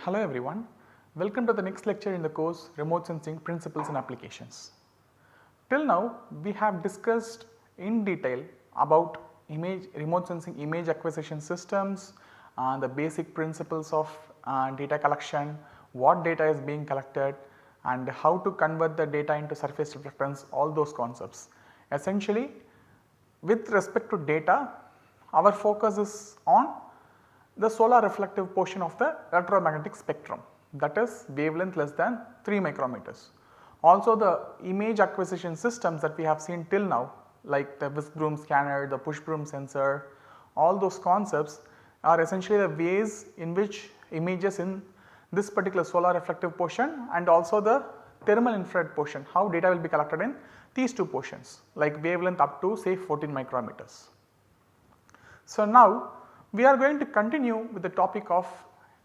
Hello everyone, welcome to the next lecture in the course Remote Sensing Principles and Applications. Till now we have discussed in detail about remote sensing image acquisition systems, the basic principles of data collection, what data is being collected and how to convert the data into surface reflectance, all those concepts. Essentially with respect to data, our focus is on the solar reflective portion of the electromagnetic spectrum, that is wavelength less than 3 micrometers. Also the image acquisition systems that we have seen till now, like the whisk broom scanner, the push broom sensor, all those concepts are essentially the ways in which images in this particular solar reflective portion and also the thermal infrared portion, how data will be collected in these two portions like wavelength up to say 14 micrometers. So now we are going to continue with the topic of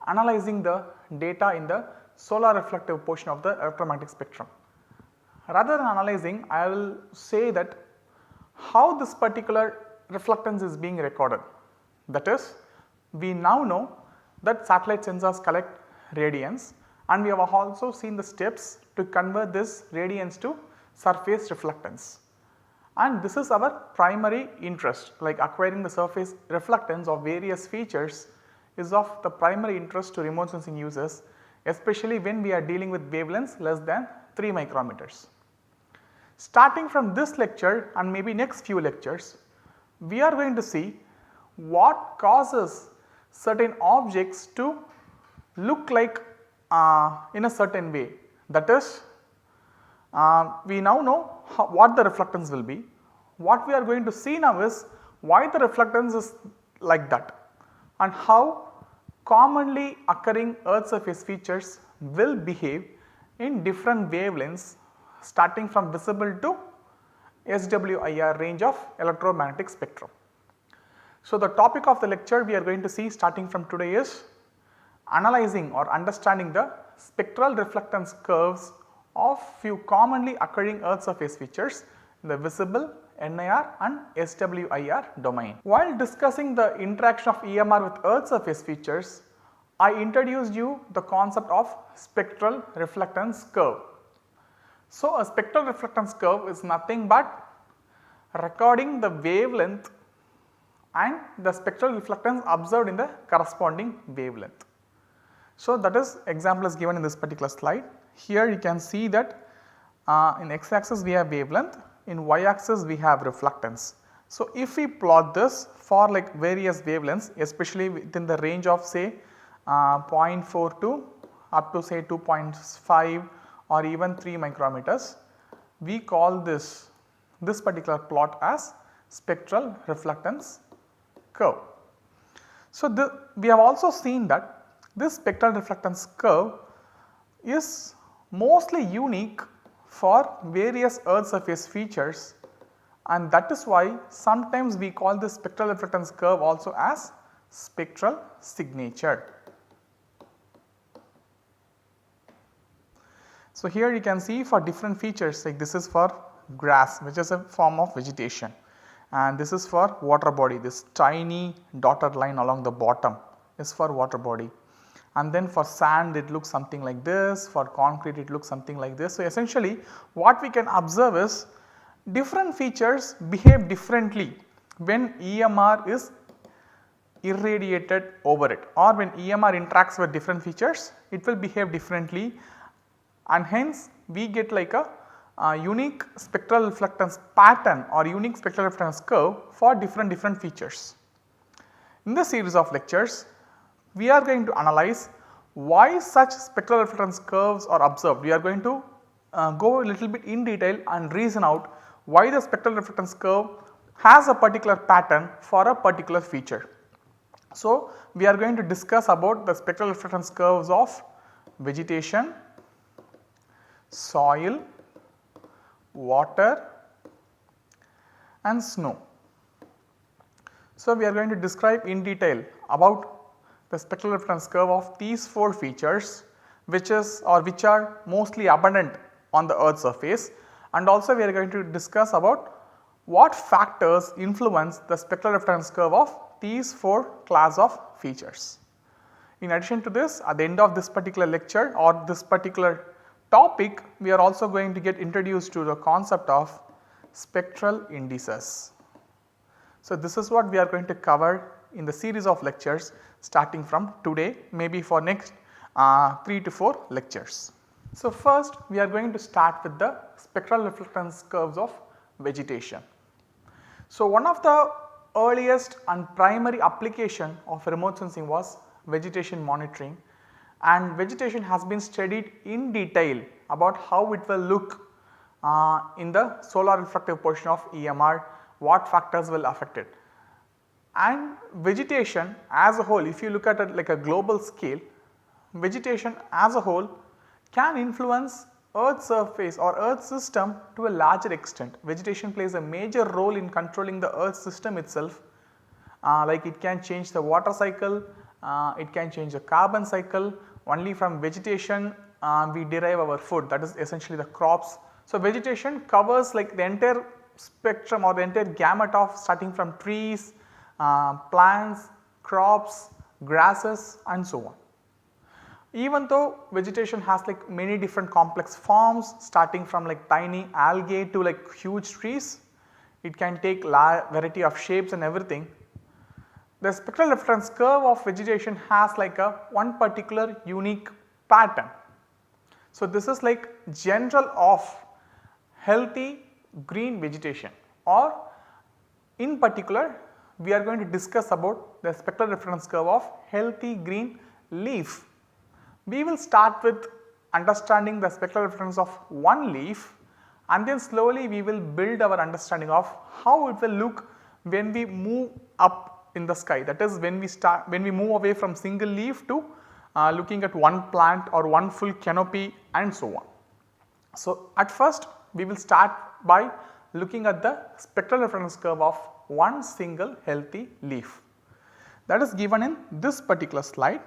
analyzing the data in the solar reflective portion of the electromagnetic spectrum. Rather than analyzing, I will say that how this particular reflectance is being recorded. That is, we now know that satellite sensors collect radiance and we have also seen the steps to convert this radiance to surface reflectance. And this is our primary interest, like acquiring the surface reflectance of various features is of the primary interest to remote sensing users, especially when we are dealing with wavelengths less than 3 micrometers. Starting from this lecture and maybe next few lectures, we are going to see what causes certain objects to look like in a certain way. That is, we now know what the reflectance will be. What we are going to see now is why the reflectance is like that and how commonly occurring earth surface features will behave in different wavelengths starting from visible to SWIR range of electromagnetic spectrum. So, the topic of the lecture we are going to see starting from today is analyzing or understanding the spectral reflectance curves of few commonly occurring earth surface features in the visible, NIR and SWIR domain. While discussing the interaction of EMR with earth surface features, I introduced you the concept of spectral reflectance curve. So, a spectral reflectance curve is nothing but recording the wavelength and the spectral reflectance observed in the corresponding wavelength. So, that is example is given in this particular slide. Here you can see that in x axis we have wavelength, in y axis we have reflectance. So, if we plot this for like various wavelengths, especially within the range of say 0.42 up to say 2.5 or even 3 micrometers, we call this particular plot as spectral reflectance curve. So, we have also seen that this spectral reflectance curve is mostly unique for various earth surface features, and that is why sometimes we call this spectral reflectance curve also as spectral signature. So, here you can see for different features, like this is for grass, which is a form of vegetation, and this is for water body. This tiny dotted line along the bottom is for water body, and then for sand it looks something like this, for concrete it looks something like this. So, essentially what we can observe is different features behave differently when EMR is irradiated over it, or when EMR interacts with different features it will behave differently, and hence we get like a unique spectral reflectance pattern or unique spectral reflectance curve for different features. In this series of lectures, we are going to analyze why such spectral reflectance curves are observed. We are going to go a little bit in detail and reason out why the spectral reflectance curve has a particular pattern for a particular feature. So, we are going to discuss about the spectral reflectance curves of vegetation, soil, water and snow. So, we are going to describe in detail about the spectral reflectance curve of these 4 features which are mostly abundant on the earth surface, and also we are going to discuss about what factors influence the spectral reflectance curve of these 4 class of features. In addition to this, at the end of this particular lecture or this particular topic, we are also going to get introduced to the concept of spectral indices. So, this is what we are going to cover in the series of lectures starting from today, maybe for next 3 to 4 lectures. So, first we are going to start with the spectral reflectance curves of vegetation. So, one of the earliest and primary application of remote sensing was vegetation monitoring, and vegetation has been studied in detail about how it will look in the solar reflective portion of EMR, what factors will affect it. And vegetation as a whole, if you look at it like a global scale, vegetation as a whole can influence Earth's surface or Earth's system to a larger extent. Vegetation plays a major role in controlling the Earth system itself, like it can change the water cycle, it can change the carbon cycle. Only from vegetation we derive our food, that is essentially the crops. So, vegetation covers like the entire spectrum or the entire gamut of starting from trees, plants, crops, grasses and so on. Even though vegetation has like many different complex forms starting from like tiny algae to like huge trees, it can take variety of shapes and everything. The spectral reference curve of vegetation has like a one particular unique pattern. So, this is like general of healthy green vegetation, or in particular we are going to discuss about the spectral reference curve of healthy green leaf. We will start with understanding the spectral reference of one leaf, and then slowly we will build our understanding of how it will look when we move up in the sky. That is when we move away from single leaf to looking at one plant or one full canopy and so on. So, at first we will start by looking at the spectral reference curve of one single healthy leaf, that is given in this particular slide.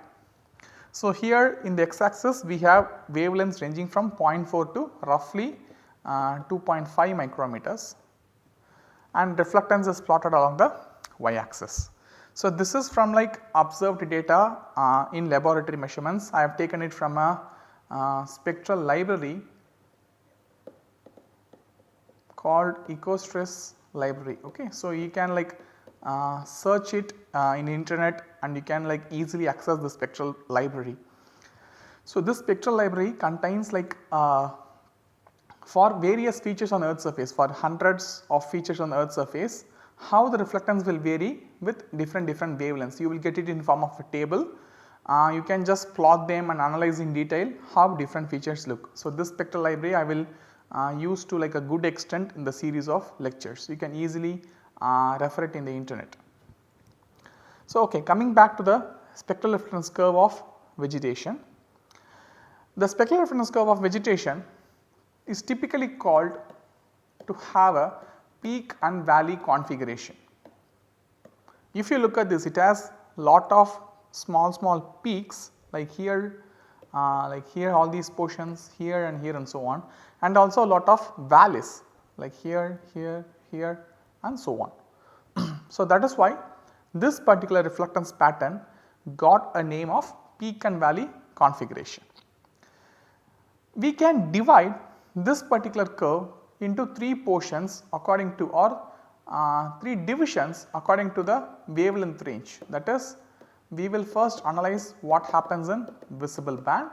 So, here in the x axis we have wavelengths ranging from 0.4 to roughly 2.5 micrometers, and reflectance is plotted along the y axis. So, this is from like observed data in laboratory measurements. I have taken it from a spectral library called EcoStress library. Okay. So, you can like search it in internet and you can like easily access the spectral library. So, this spectral library contains like for various features on Earth's surface, for hundreds of features on Earth's surface, how the reflectance will vary with different wavelengths. You will get it in form of a table. You can just plot them and analyze in detail how different features look. So, this spectral library I will use to like a good extent in the series of lectures. You can easily refer it in the internet. So, okay, coming back to the spectral reference curve of vegetation. The spectral reference curve of vegetation is typically called to have a peak and valley configuration. If you look at this, it has lot of small peaks like here all these portions here and so on, and also a lot of valleys like here and so on. So, that is why this particular reflectance pattern got a name of peak and valley configuration. We can divide this particular curve into 3 portions according to, or 3 divisions according to the wavelength range. That is, we will first analyze what happens in visible band,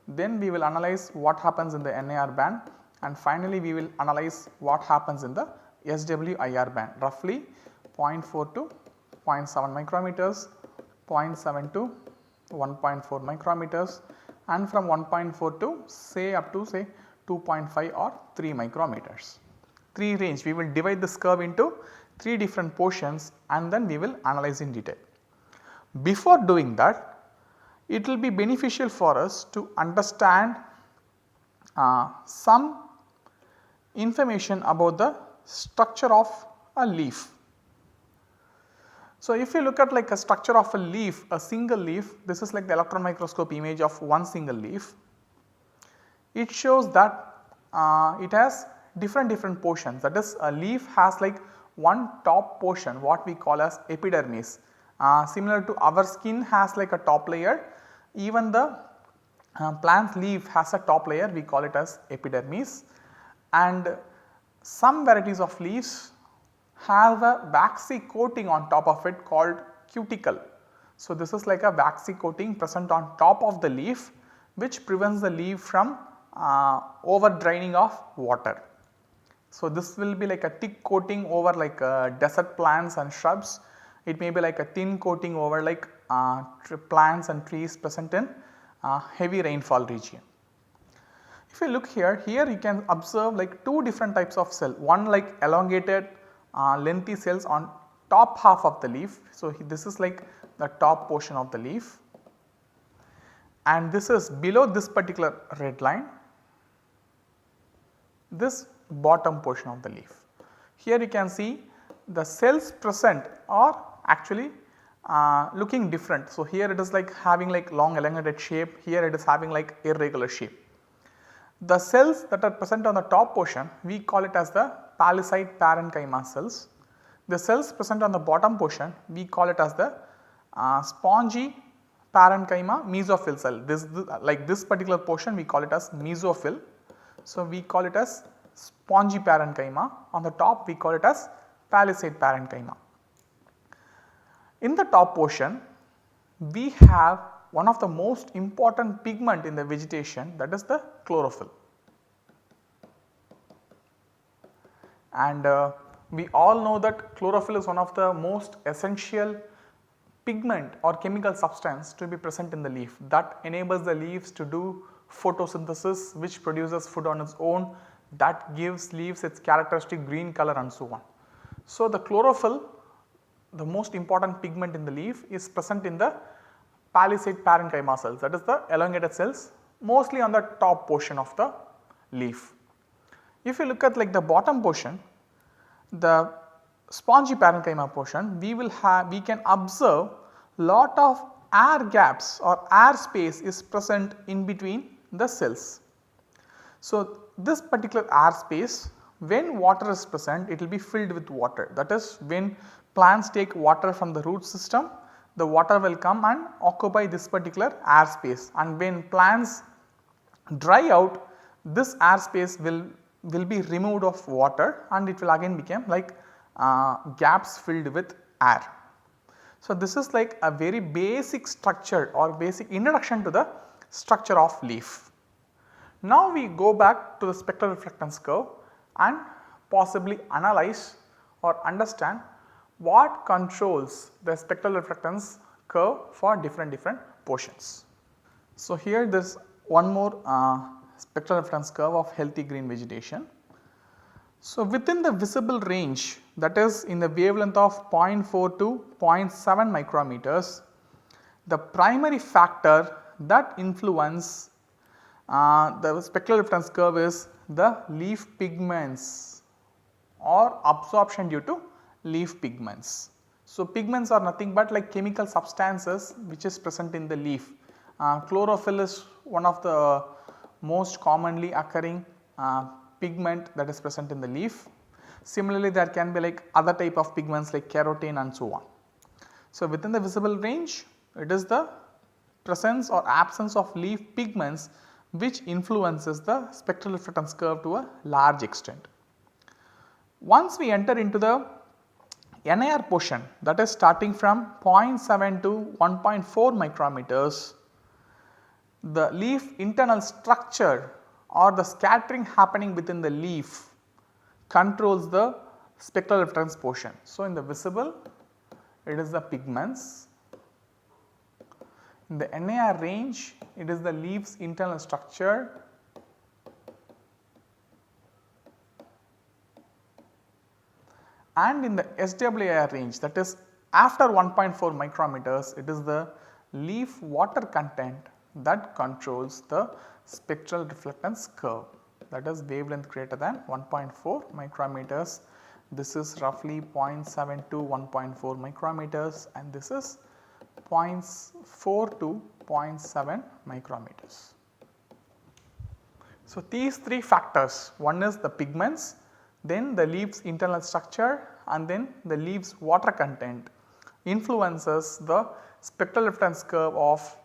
then we will analyze what happens in the NIR band, and finally we will analyze what happens in the SWIR band, roughly 0.4 to 0.7 micrometers, 0.7 to 1.4 micrometers, and from 1.4 to say up to say 2.5 or 3 micrometers. 3 range, we will divide this curve into 3 different portions and then we will analyze in detail. Before doing that, it will be beneficial for us to understand some information about the structure of a leaf. So, if you look at like a structure of a leaf, a single leaf, this is like the electron microscope image of one single leaf. It shows that it has different portions, that is a leaf has like one top portion what we call as epidermis. Similar to our skin has like a top layer, even the plant's leaf has a top layer, we call it as epidermis, and some varieties of leaves have a waxy coating on top of it called cuticle. So, this is like a waxy coating present on top of the leaf which prevents the leaf from over draining of water. So, this will be like a thick coating over like desert plants and shrubs. It may be like a thin coating over like plants and trees present in heavy rainfall region. If you look here, you can observe like two different types of cell, one like elongated lengthy cells on top half of the leaf. So, this is like the top portion of the leaf, and this is below this particular red line, this bottom portion of the leaf. Here you can see the cells present are actually looking different. So, here it is like having like long elongated shape, here it is having like irregular shape. The cells that are present on the top portion, we call it as the palisade parenchyma cells. The cells present on the bottom portion, we call it as the spongy parenchyma mesophyll cell. This particular portion we call it as mesophyll. So, we call it as spongy parenchyma, on the top we call it as palisade parenchyma. In the top portion, we have one of the most important pigment in the vegetation, that is the chlorophyll. And we all know that chlorophyll is one of the most essential pigment or chemical substance to be present in the leaf that enables the leaves to do photosynthesis, which produces food on its own, that gives leaves its characteristic green color and so on. So, the chlorophyll, the most important pigment in the leaf, is present in the palisade parenchyma cells, that is the elongated cells mostly on the top portion of the leaf. If you look at like the bottom portion, the spongy parenchyma portion, we can observe lot of air gaps or air space is present in between the cells. So, this particular air space, when water is present, it will be filled with water, that is when plants take water from the root system, the water will come and occupy this particular air space, and when plants dry out, this air space will be removed of water and it will again become like gaps filled with air. So, this is like a very basic structure or basic introduction to the structure of leaf. Now, we go back to the spectral reflectance curve and possibly analyze or understand what controls the spectral reflectance curve for different portions. So, here there is one more spectral reflectance curve of healthy green vegetation. So, within the visible range, that is in the wavelength of 0.4 to 0.7 micrometers, the primary factor that influence the spectral reflectance curve is the leaf pigments or absorption due to leaf pigments. So, pigments are nothing but like chemical substances which is present in the leaf. Chlorophyll is one of the most commonly occurring pigment that is present in the leaf. Similarly, there can be like other type of pigments like carotene and so on. So, within the visible range, it is the presence or absence of leaf pigments which influences the spectral reflectance curve to a large extent. Once we enter into the NIR portion, that is starting from 0.7 to 1.4 micrometers, the leaf internal structure or the scattering happening within the leaf controls the spectral reflectance portion. So, in the visible, it is the pigments. In the NIR range, it is the leaf's internal structure. And in the SWIR range, that is after 1.4 micrometers, it is the leaf water content that controls the spectral reflectance curve, that is wavelength greater than 1.4 micrometers. This is roughly 0.7 to 1.4 micrometers and this is 0.4 to 0.7 micrometers. So, these three factors, one is the pigments, then the leaf's internal structure and then the leaf's water content influences the spectral reflectance curve of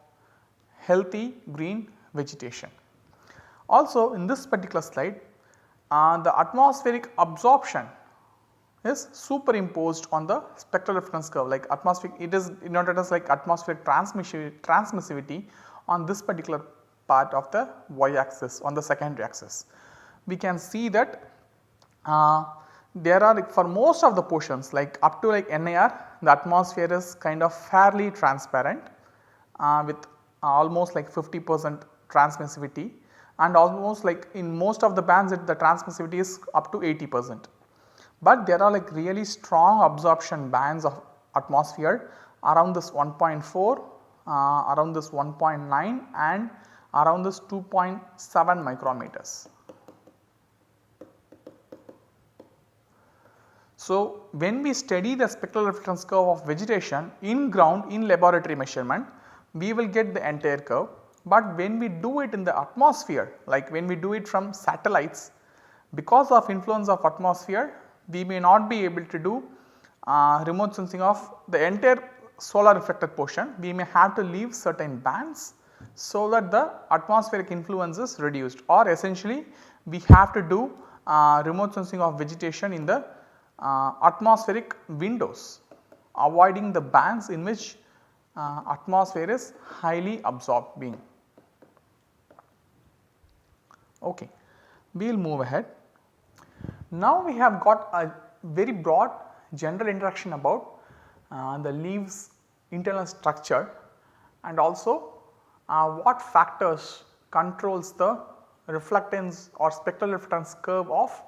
healthy green vegetation. Also in this particular slide, the atmospheric absorption is superimposed on the spectral reflectance curve, like atmospheric, it is denoted as like atmospheric transmissivity on this particular part of the y axis, on the secondary axis. We can see that there are like for most of the portions like up to like NIR, the atmosphere is kind of fairly transparent with almost like 50% transmissivity, and almost like in most of the bands the transmissivity is up to 80%. But there are like really strong absorption bands of atmosphere around this 1.4, around this 1.9 and around this 2.7 micrometers. So, when we study the spectral reflectance curve of vegetation in ground in laboratory measurement, we will get the entire curve, but when we do it in the atmosphere, like when we do it from satellites, because of influence of atmosphere, we may not be able to do remote sensing of the entire solar reflected portion. We may have to leave certain bands so that the atmospheric influence is reduced, or essentially we have to do remote sensing of vegetation in the atmospheric windows, avoiding the bands in which atmosphere is highly absorbing. Okay, we will move ahead. Now we have got a very broad general introduction about the leaves internal structure, and also what factors controls the reflectance or spectral reflectance curve of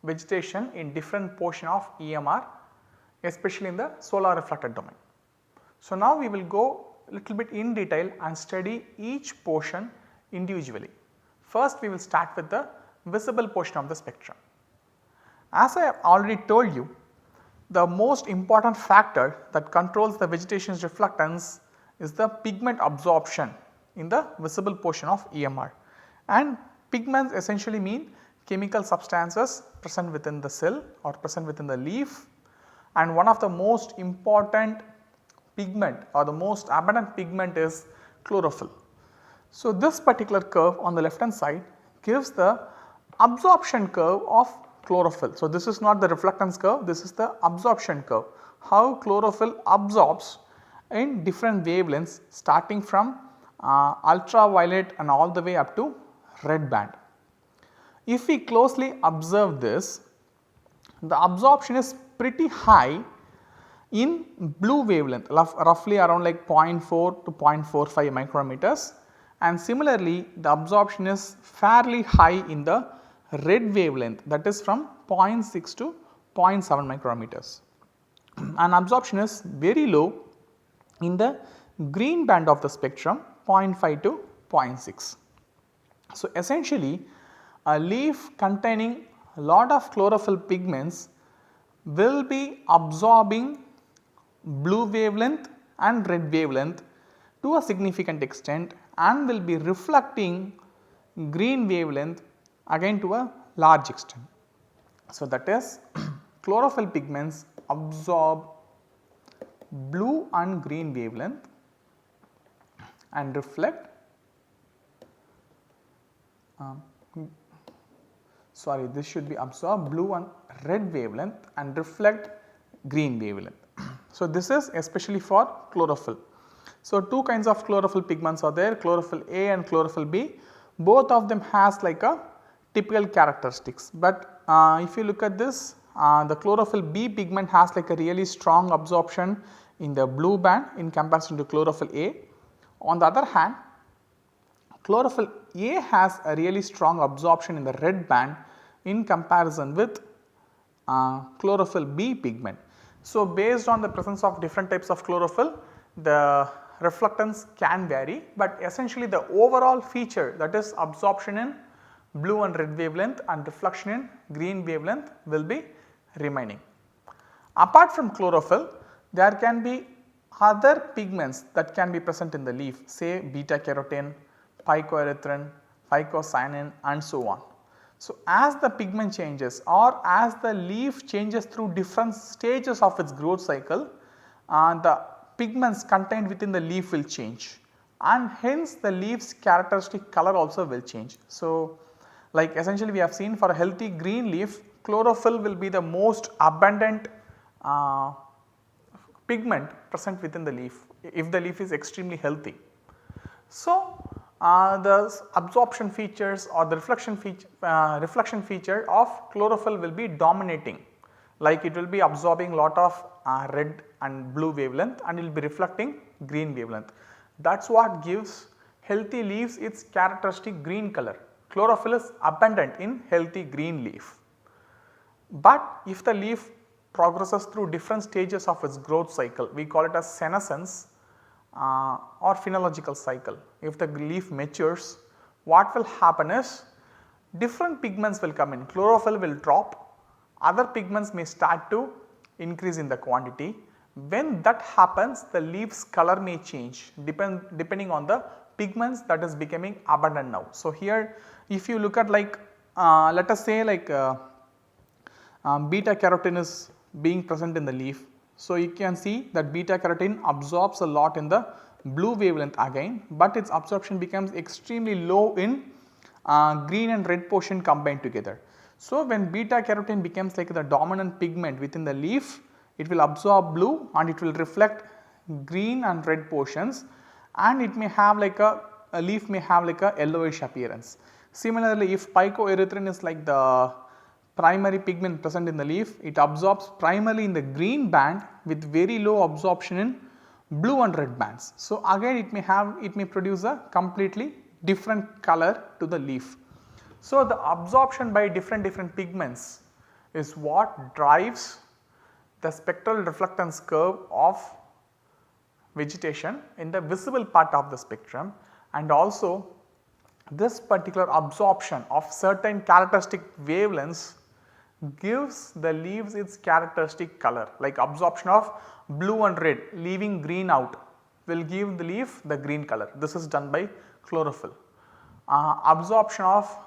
vegetation in different portion of EMR, especially in the solar reflected domain. So now we will go little bit in detail and study each portion individually. First we will start with the visible portion of the spectrum. As I have already told you, the most important factor that controls the vegetation's reflectance is the pigment absorption in the visible portion of EMR, and pigments essentially mean chemical substances present within the cell or present within the leaf, and one of the most important pigment or the most abundant pigment is chlorophyll. So, this particular curve on the left hand side gives the absorption curve of chlorophyll. So, this is not the reflectance curve, this is the absorption curve, how chlorophyll absorbs in different wavelengths starting from ultraviolet and all the way up to red band. If we closely observe this, the absorption is pretty high in blue wavelength, roughly around like 0.4 to 0.45 micrometers, and similarly the absorption is fairly high in the red wavelength, that is from 0.6 to 0.7 micrometers, and absorption is very low in the green band of the spectrum, 0.5 to 0.6. So, essentially a leaf containing a lot of chlorophyll pigments will be absorbing blue wavelength and red wavelength to a significant extent and will be reflecting green wavelength again to a large extent. So, that is chlorophyll pigments absorb blue and green wavelength and reflect this should be absorb blue and red wavelength and reflect green wavelength. So, this is especially for chlorophyll. So, two kinds of chlorophyll pigments are there, chlorophyll A and chlorophyll B. Both of them has like a typical characteristics, but if you look at this, the chlorophyll B pigment has like a really strong absorption in the blue band in comparison to chlorophyll A. On the other hand, chlorophyll A has a really strong absorption in the red band in comparison with chlorophyll B pigment. So, based on the presence of different types of chlorophyll, the reflectance can vary, but essentially the overall feature, that is absorption in blue and red wavelength and reflection in green wavelength, will be remaining. Apart from chlorophyll, there can be other pigments that can be present in the leaf, say beta carotene, phycoerythrin, phycocyanin and so on. So, as the pigment changes or as the leaf changes through different stages of its growth cycle, the pigments contained within the leaf will change, and hence the leaf's characteristic color also will change. So, like essentially we have seen for a healthy green leaf, chlorophyll will be the most abundant pigment present within the leaf if the leaf is extremely healthy. So, the absorption features or the reflection feature of chlorophyll will be dominating, like it will be absorbing lot of red and blue wavelength and it will be reflecting green wavelength. That is what gives healthy leaves its characteristic green color. Chlorophyll is abundant in healthy green leaf. But if the leaf progresses through different stages of its growth cycle, we call it as senescence or phenological cycle. If the leaf matures, what will happen is different pigments will come in, chlorophyll will drop, other pigments may start to increase in the quantity. When that happens, the leaf's color may change depending on the pigments that is becoming abundant now. So, here if you look at like let us say like beta carotene is being present in the leaf. So, you can see that beta carotene absorbs a lot in the blue wavelength again, but its absorption becomes extremely low in green and red portion combined together. So, when beta carotene becomes like the dominant pigment within the leaf, it will absorb blue and it will reflect green and red portions, and it may have like a leaf may have like a yellowish appearance. Similarly, if phycoerythrin is like the primary pigment present in the leaf, it absorbs primarily in the green band with very low absorption in blue and red bands. So, again it may produce a completely different color to the leaf. So, the absorption by different pigments is what drives the spectral reflectance curve of vegetation in the visible part of the spectrum, and also this particular absorption of certain characteristic wavelengths gives the leaves its characteristic color, like absorption of blue and red leaving green out will give the leaf the green color. This is done by chlorophyll. Absorption of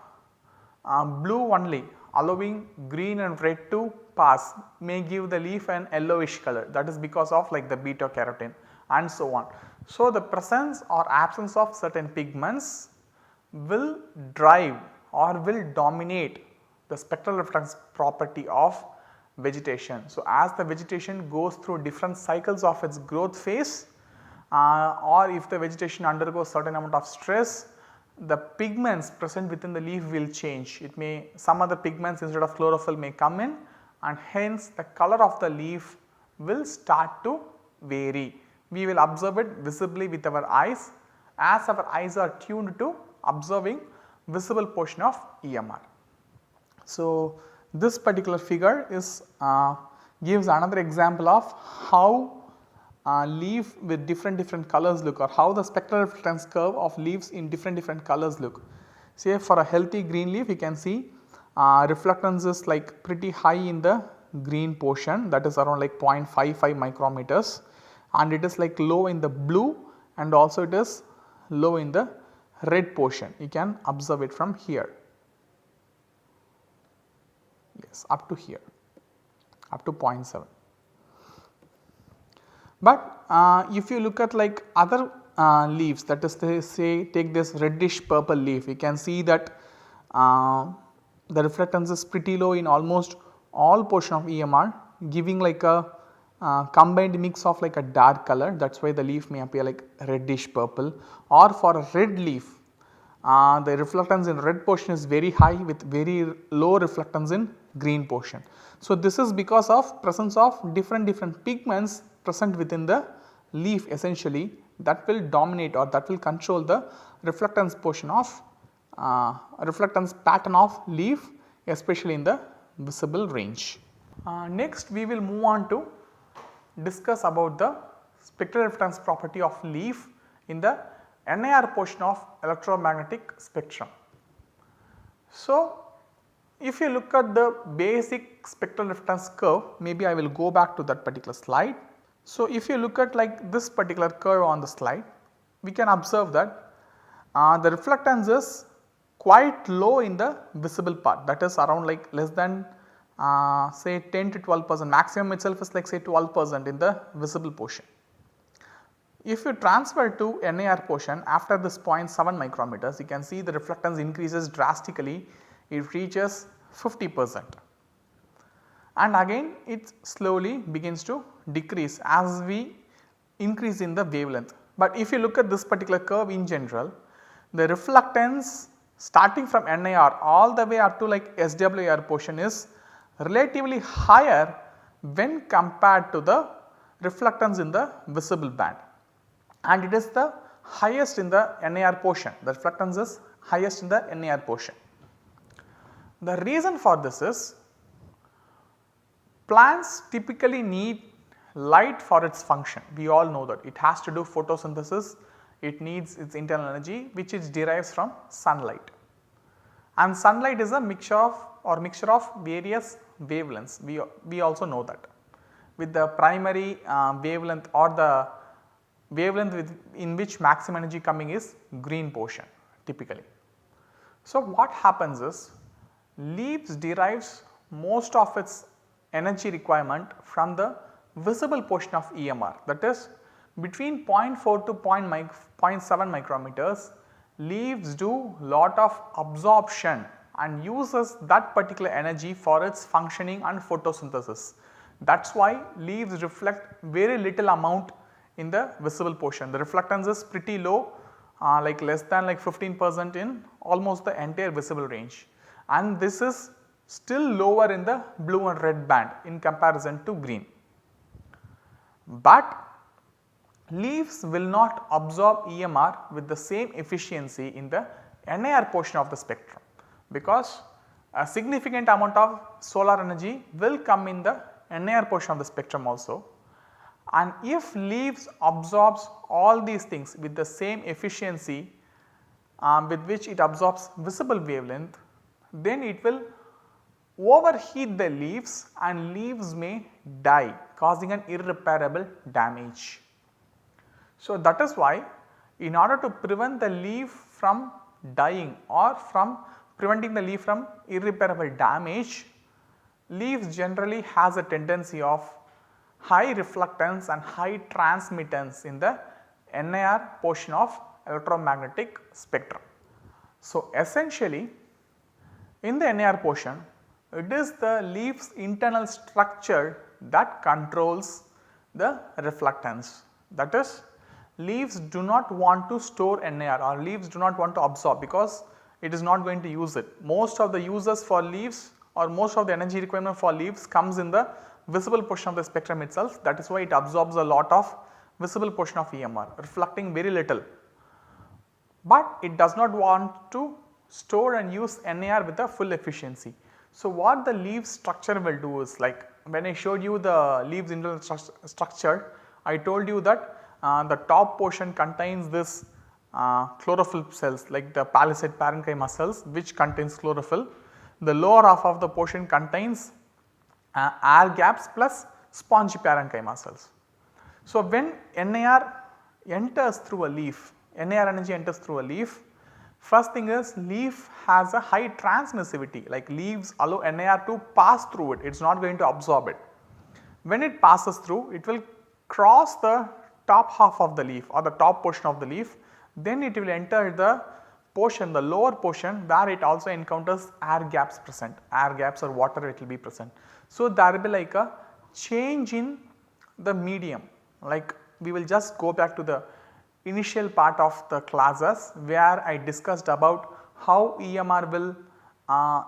blue only allowing green and red to pass may give the leaf an yellowish color, that is because of like the beta carotene and so on. So, the presence or absence of certain pigments will drive or will dominate the spectral reflectance property of vegetation. So, as the vegetation goes through different cycles of its growth phase or if the vegetation undergoes certain amount of stress, the pigments present within the leaf will change. It may some other pigments instead of chlorophyll may come in, and hence the color of the leaf will start to vary. We will observe it visibly with our eyes as our eyes are tuned to observing visible portion of EMR. So, this particular figure is gives another example of how leaf with different colors look, or how the spectral reflectance curve of leaves in different colors look. Say for a healthy green leaf, you can see reflectance is like pretty high in the green portion, that is around like 0.55 micrometers, and it is like low in the blue and also it is low in the red portion. You can observe it from here, yes, up to here, up to 0.7. But if you look at like other leaves, that is say take this reddish purple leaf, you can see that the reflectance is pretty low in almost all portion of EMR, giving like a combined mix of like a dark color, that is why the leaf may appear like reddish purple. Or for a red leaf, the reflectance in red portion is very high with very low reflectance in green portion. So, this is because of presence of different pigments present within the leaf essentially, that will dominate or that will control the reflectance portion of reflectance pattern of leaf, especially in the visible range. Next we will move on to discuss about the spectral reflectance property of leaf in the NIR portion of electromagnetic spectrum. So, if you look at the basic spectral reflectance curve, maybe I will go back to that particular slide. So, if you look at like this particular curve on the slide, we can observe that the reflectance is quite low in the visible part, that is around like less than say 10 to 12%, maximum itself is like say 12% in the visible portion. if you transfer to NIR portion after this 0.7 micrometers, you can see the reflectance increases drastically, it reaches 50%, and again it slowly begins to decrease as we increase in the wavelength. But if you look at this particular curve in general, the reflectance starting from NIR all the way up to like SWIR portion is relatively higher when compared to the reflectance in the visible band, and it is the highest in the NIR portion. The reflectance is highest in the NIR portion. The reason for this is plants typically need light for its function. We all know that it has to do photosynthesis, it needs its internal energy which it derives from sunlight, and sunlight is a mixture of various wavelengths. We also know that with the primary wavelength or the wavelength in which maximum energy coming is green portion typically. So, what happens is leaves derives most of its energy requirement from the visible portion of EMR, that is between 0.4 to 0.7 micrometers. Leaves do lot of absorption and uses that particular energy for its functioning and photosynthesis. That is why leaves reflect very little amount in the visible portion. The reflectance is pretty low, like less than like 15% in almost the entire visible range, and this is still lower in the blue and red band in comparison to green. But leaves will not absorb EMR with the same efficiency in the NIR portion of the spectrum, because a significant amount of solar energy will come in the NIR portion of the spectrum also, and if leaves absorbs all these things with the same efficiency with which it absorbs visible wavelength, then it will overheat the leaves and leaves may die, causing an irreparable damage. So, that is why in order to prevent the leaf from dying or from preventing the leaf from irreparable damage, leaves generally has a tendency of high reflectance and high transmittance in the NIR portion of electromagnetic spectrum. So, essentially in the NIR portion, it is the leaf's internal structure that controls the reflectance. That is, leaves do not want to store NIR or leaves do not want to absorb, because it is not going to use it. Most of the uses for leaves or most of the energy requirement for leaves comes in the visible portion of the spectrum itself. That is why it absorbs a lot of visible portion of EMR, reflecting very little, but it does not want to store and use NIR with a full efficiency. So, what the leaf structure will do is, like when I showed you the leaves internal structure, I told you that the top portion contains this chlorophyll cells like the palisade parenchyma cells which contains chlorophyll. The lower half of the portion contains air gaps plus spongy parenchyma cells. So, when NIR enters through a leaf, NIR energy enters through a leaf, first thing is leaf has a high transmissivity, like leaves allow NIR to pass through it, it is not going to absorb it. When it passes through, it will cross the top half of the leaf or the top portion of the leaf, then it will enter the portion, the lower portion where it also encounters air gaps present, air gaps or water it will be present. So, there will be like a change in the medium, like we will just go back to the initial part of the classes where I discussed about how EMR will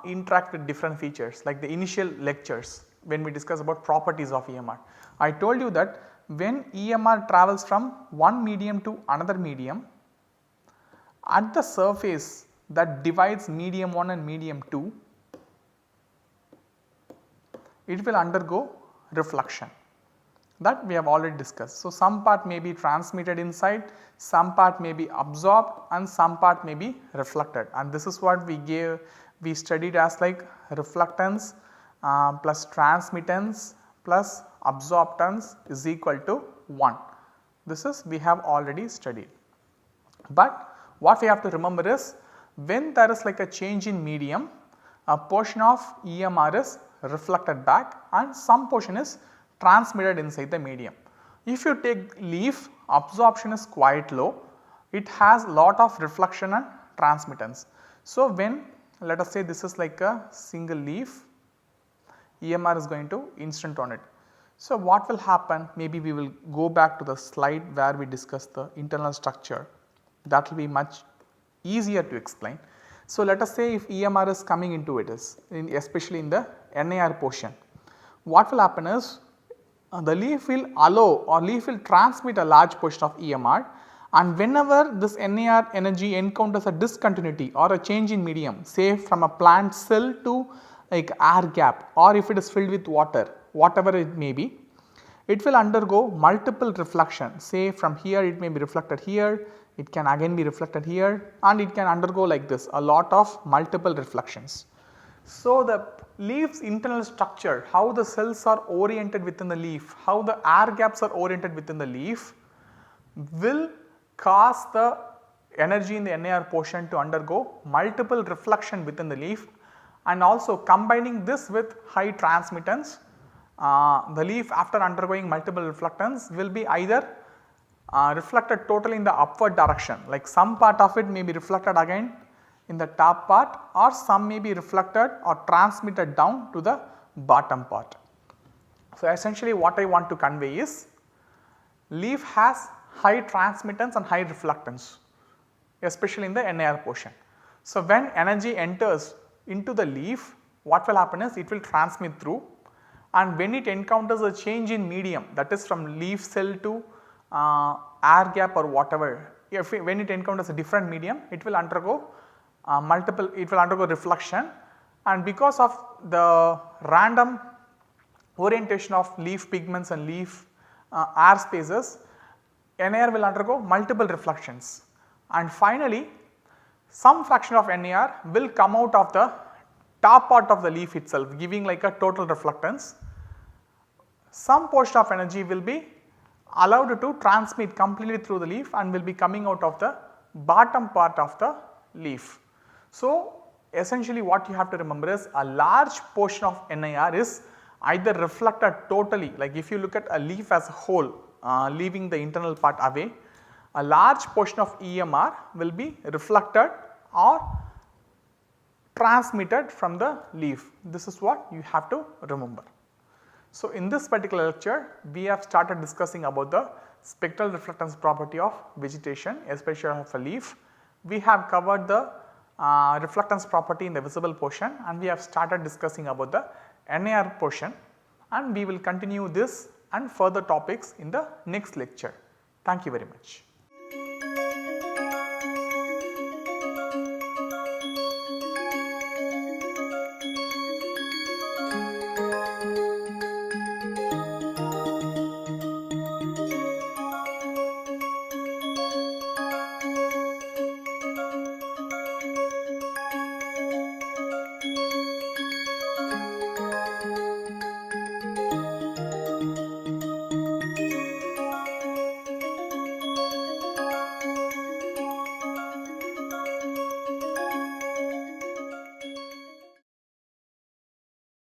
interact with different features, like the initial lectures when we discuss about properties of EMR. I told you that when EMR travels from one medium to another medium, at the surface that divides medium 1 and medium 2, it will undergo reflection, that we have already discussed. So, some part may be transmitted inside, some part may be absorbed and some part may be reflected, and this is what we studied as like reflectance plus transmittance plus absorptance is equal to 1. This is we have already studied. But what we have to remember is when there is like a change in medium, a portion of EMR is reflected back and some portion is transmitted inside the medium. If you take leaf, absorption is quite low, it has lot of reflection and transmittance. So, when let us say this is like a single leaf, EMR is going to instant on it. So, what will happen, maybe we will go back to the slide where we discussed the internal structure, that will be much easier to explain. So, let us say if EMR is coming into it, especially in the NIR portion, what will happen is the leaf will allow or leaf will transmit a large portion of EMR, and whenever this NIR energy encounters a discontinuity or a change in medium, say from a plant cell to like air gap, or if it is filled with water, whatever it may be, it will undergo multiple reflection. Say from here it may be reflected here, it can again be reflected here, and it can undergo like this a lot of multiple reflections. So, the leaf's internal structure, how the cells are oriented within the leaf, how the air gaps are oriented within the leaf will cause the energy in the NIR portion to undergo multiple reflection within the leaf, and also combining this with high transmittance, the leaf after undergoing multiple reflectance will be either reflected totally in the upward direction, like some part of it may be reflected again in the top part, or some may be reflected or transmitted down to the bottom part. So, essentially what I want to convey is leaf has high transmittance and high reflectance, especially in the NIR portion. So, when energy enters into the leaf, what will happen is it will transmit through, and when it encounters a change in medium, that is from leaf cell to air gap or whatever, when it encounters a different medium, it will undergo reflection, and because of the random orientation of leaf pigments and leaf air spaces, NIR will undergo multiple reflections, and finally some fraction of NIR will come out of the top part of the leaf itself, giving like a total reflectance. Some portion of energy will be allowed to transmit completely through the leaf and will be coming out of the bottom part of the leaf. So, essentially what you have to remember is a large portion of NIR is either reflected totally, like if you look at a leaf as a whole, leaving the internal part away, a large portion of EMR will be reflected or transmitted from the leaf. This is what you have to remember. So, in this particular lecture we have started discussing about the spectral reflectance property of vegetation, especially of a leaf. We have covered the reflectance property in the visible portion, and we have started discussing about the NIR portion, and we will continue this and further topics in the next lecture. Thank you very much.